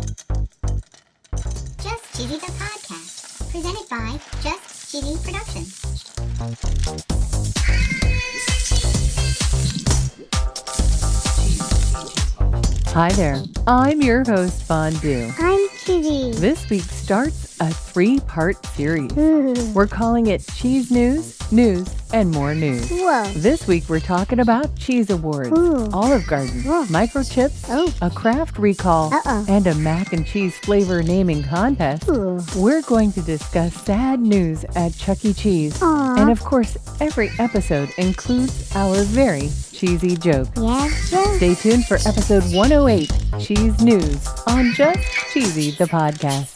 Just Cheesy the Podcast, presented by Just Cheesy Productions. Hi there, I'm your host, Fondue. I'm Cheesy. This week starts a 3-part series. Ooh. We're calling it Cheese News, and more news. Whoa. This week we're talking about cheese awards, Ooh. Olive Garden, Whoa. microchips, Oh. a Kraft recall, Uh-oh. and a mac and cheese flavor naming contest. Ooh. We're going to discuss sad news at Chuck E. Cheese. Aw. And of course, every episode includes our very cheesy joke. Yes. Stay tuned for episode 108, Cheese News, on Just Cheesy the Podcast.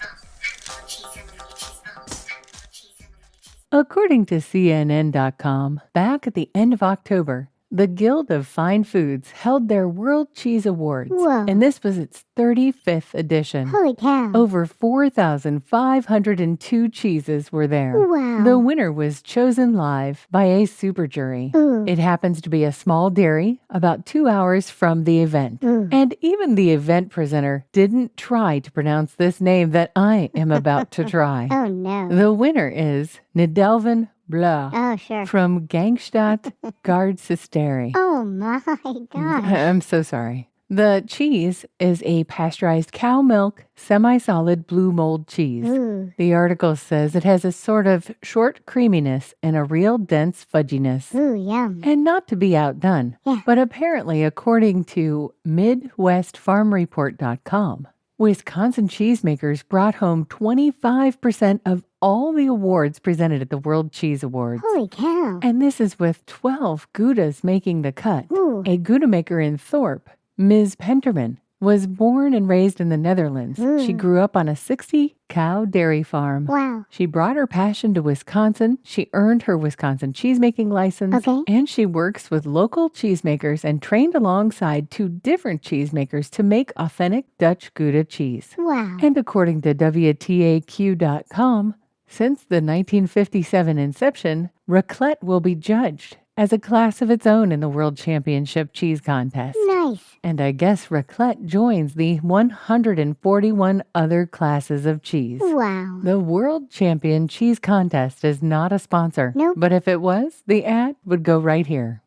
According to CNN.com, back at the end of October, the Guild of Fine Foods held their World Cheese Awards, Whoa. and this was its 35th edition. Holy cow. Over 4,502 cheeses were there. Wow. The winner was chosen live by a super jury. Ooh. It happens to be a small dairy about 2 hours from the event. Ooh. And even the event presenter didn't try to pronounce this name that I am about to try. Oh, no. The winner is Nedelvin Blah Oh, sure. from Gangstadt Gardsisteri. Oh, my gosh. I'm so sorry. The cheese is a pasteurized cow milk, semi-solid blue mold cheese. Ooh. The article says it has a sort of short creaminess and a real dense fudginess. Ooh, yum. And not to be outdone, Yeah. but apparently according to MidwestFarmReport.com, Wisconsin cheesemakers brought home 25% of all the awards presented at the World Cheese Awards. Holy cow. And this is with 12 Goudas making the cut. Ooh. A Gouda maker in Thorpe, Ms. Penterman, was born and raised in the Netherlands. She grew up on a 60-cow dairy farm. Wow. She brought her passion to Wisconsin. She earned her Wisconsin cheesemaking license. Okay. And she works with local cheesemakers and trained alongside 2 different cheesemakers to make authentic Dutch Gouda cheese. Wow. And according to WTAQ.com, since the 1957 inception, raclette will be judged as a class of its own in the World Championship Cheese Contest. Nice. And I guess raclette joins the 141 other classes of cheese. Wow. The World Champion Cheese Contest is not a sponsor. Nope. But if it was, the ad would go right here.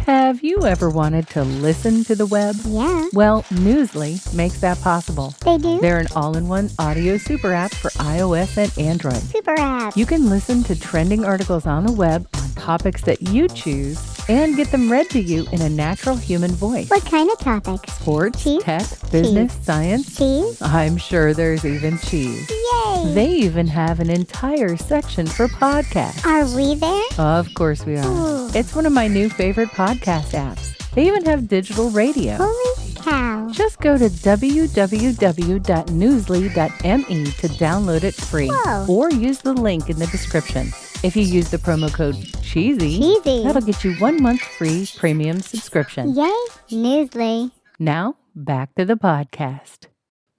Have you ever wanted to listen to the web? Yeah. Well, Newsly makes that possible. They do? They're an all-in-one audio super app for iOS and Android. Super app. You can listen to trending articles on the web on topics that you choose and get them read to you in a natural human voice. What kind of topics? Sports, Cheese? tech, business, science. Cheese? I'm sure there's even cheese. Yay. They even have an entire section for podcasts. Are we there? Of course we are. Ooh. It's one of my new favorite podcast apps. They even have digital radio. Holy cow. Just go to www.newsly.me to download it free. Whoa. Or use the link in the description. If you use the promo code CHEESY, Cheesy. that'll get you 1 month free premium subscription. Yay. Newsly. Now, back to the podcast.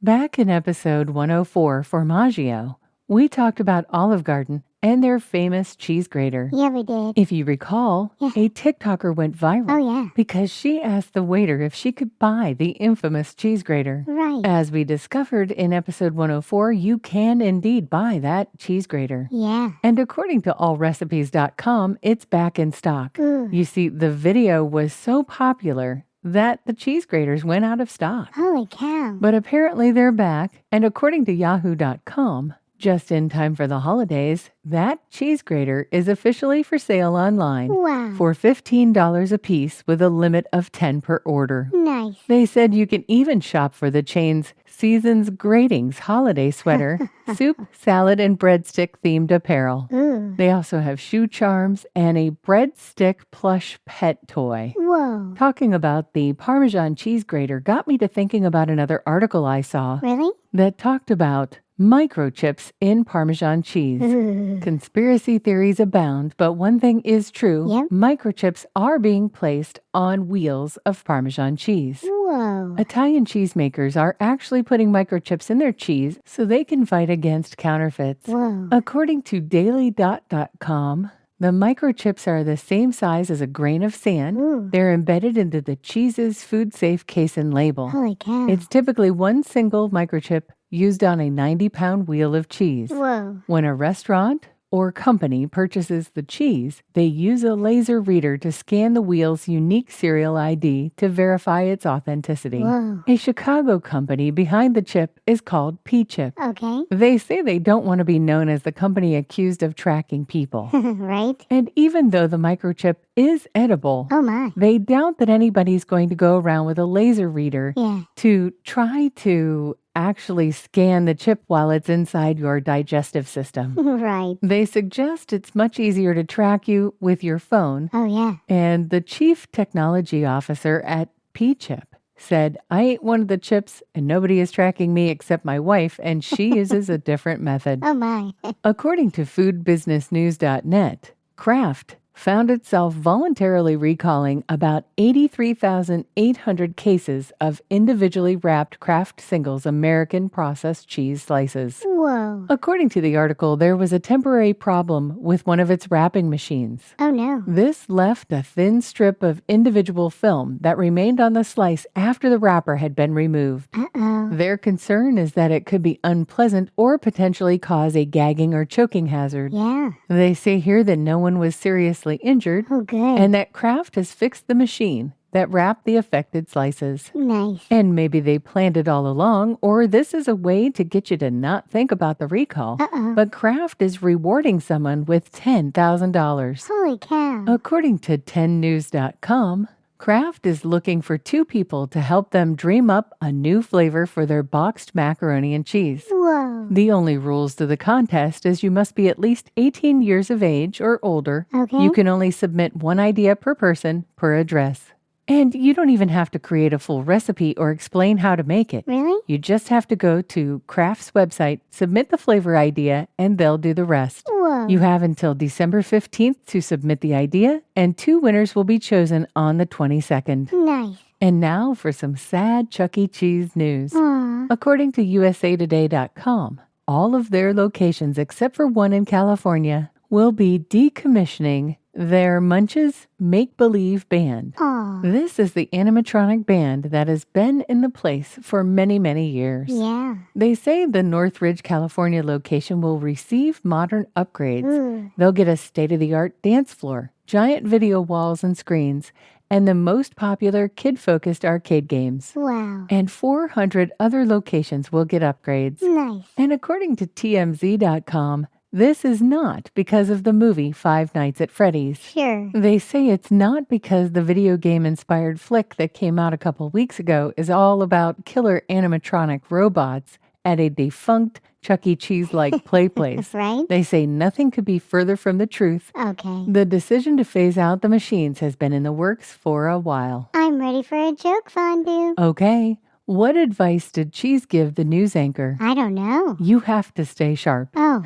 Back in episode 104 for Maggio, we talked about Olive Garden and their famous cheese grater. Yeah, we did. If you recall, Yeah. a TikToker went viral. Oh, yeah. Because she asked the waiter if she could buy the infamous cheese grater. Right. As we discovered in episode 104, you can indeed buy that cheese grater. Yeah. And according to allrecipes.com, it's back in stock. Ooh. You see, the video was so popular that the cheese graters went out of stock. Holy cow. But apparently they're back, and according to yahoo.com, just in time for the holidays, that cheese grater is officially for sale online Wow. for $15 a piece with a limit of 10 per order. Nice. They said you can even shop for the chain's Seasons Gratings holiday sweater, soup, salad, and breadstick themed apparel. Ooh. They also have shoe charms and a breadstick plush pet toy. Whoa. Talking about the Parmesan cheese grater got me to thinking about another article I saw Really? that talked about microchips in Parmesan cheese. Ooh. Conspiracy theories abound, but one thing is true. Yep. Microchips are being placed on wheels of Parmesan cheese. Whoa. Italian cheesemakers are actually putting microchips in their cheese so they can fight against counterfeits. Whoa. According to dailydot.com, The microchips are the same size as a grain of sand. Ooh. They're embedded into the cheese's food-safe case and label. Holy cow. It's typically one single microchip used on a 90-pound wheel of cheese. Whoa. When a restaurant or company purchases the cheese, they use a laser reader to scan the wheel's unique serial ID to verify its authenticity. Whoa. A Chicago company behind the chip is called P-Chip. Okay. They say they don't want to be known as the company accused of tracking people. Right? And even though the microchip is edible, Oh my. they doubt that anybody's going to go around with a laser reader Yeah. to try to actually scan the chip while it's inside your digestive system. Right. They suggest it's much easier to track you with your phone. Oh yeah. And the chief technology officer at P-Chip said, "I ate one of the chips and nobody is tracking me except my wife, and she uses a different method." Oh my. According to foodbusinessnews.net, Kraft found itself voluntarily recalling about 83,800 cases of individually wrapped Kraft Singles American processed cheese slices. Whoa. According to the article, there was a temporary problem with one of its wrapping machines. Oh no. This left a thin strip of individual film that remained on the slice after the wrapper had been removed. Uh-oh. Their concern is that it could be unpleasant or potentially cause a gagging or choking hazard. Yeah. They say here that no one was seriously injured Oh good. and that Kraft has fixed the machine that wrapped the affected slices. Nice. And maybe they planned it all along, or this is a way to get you to not think about the recall. Uh-oh. But Kraft is rewarding someone with $10,000. Holy cow. According to 10news.com, Kraft is looking for 2 people to help them dream up a new flavor for their boxed macaroni and cheese. Whoa. The only rules to the contest is you must be at least 18 years of age or older. Okay. You can only submit 1 idea per person per address. And you don't even have to create a full recipe or explain how to make it. Really? You just have to go to Kraft's website, submit the flavor idea, and they'll do the rest. Whoa. You have until December 15th to submit the idea, and 2 winners will be chosen on the 22nd. Nice. And now for some sad Chuck E. Cheese news. Aw. According to usatoday.com, all of their locations except for one in California will be decommissioning their Munch's Make-Believe Band. Aw. This is the animatronic band that has been in the place for many, many years. Yeah. They say the Northridge, California location will receive modern upgrades. Ooh. They'll get a state-of-the-art dance floor, giant video walls and screens, and the most popular kid-focused arcade games. Wow. And 400 other locations will get upgrades. Nice. And according to TMZ.com, this is not because of the movie Five Nights at Freddy's. Sure. They say it's not because the video game-inspired flick that came out a couple weeks ago is all about killer animatronic robots at a defunct Chuck E. Cheese-like play place. Right? They say nothing could be further from the truth. Okay. The decision to phase out the machines has been in the works for a while. I'm ready for a joke, Fondue. Okay, what advice did Cheese give the news anchor? I don't know. You have to stay sharp. Oh.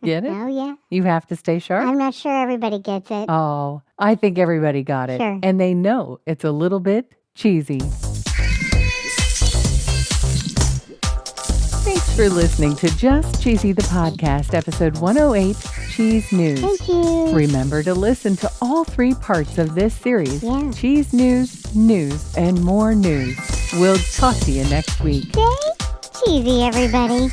Get it? Oh, yeah. You have to stay sharp? I'm not sure everybody gets it. Oh, I think everybody got it. Sure. And they know it's a little bit cheesy. Thanks for listening to Just Cheesy the Podcast, episode 108, Cheese News. Thank you. Remember to listen to all 3 parts of this series. Yeah. Cheese news, news, and more news. We'll talk to you next week. Stay cheesy, everybody.